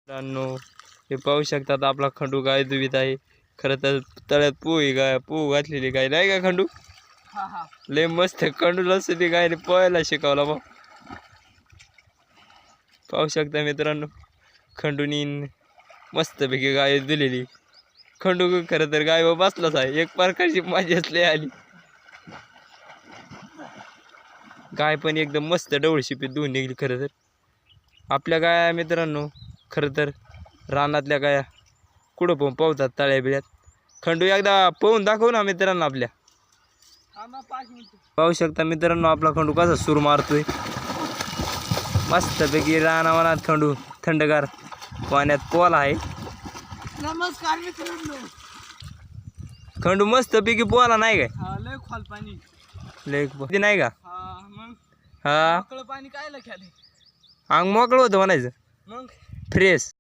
मित्रांनो हे पाहू शकतात आपला खंडू गाय दुभीत आहे. खरं तर तळ्यात पोहू घातलेली गाय नाही का खंडू? लय मस्त खंडूला सुद्धा गायने पोहायला शिकवला बा. पाहू शकता मित्रांनो खंडूनी मस्तपैकी गाय दिलेली. खंडू खरं तर गाय बसलाच आहे. एक प्रकारची मजा असली आली. गाय पण एकदम मस्त डवळशिपीत धुवून निघली. खरं तर आपल्या गाया मित्रांनो खरं तर रानातल्या गाया कुठं पण पोहतात तळ्या बिळ्यात. खंडू एकदा पोहून दाखवू ना मित्रांनो आपल्या. पाहू शकता मित्रांनो आपला खंडू कसा सूर मारतोय. मस्तपैकी रानावनात खंडू थंडगार पाण्यात पोहला आहे. नमस्कार मित्रांनो. खंडू मस्तपैकी पोहला नाही काय? लय खोल पाणी. लय नाही का? मग हा पाणी काय खेळले अंग मोकळं होतं म्हणायचं मग फ्रेश.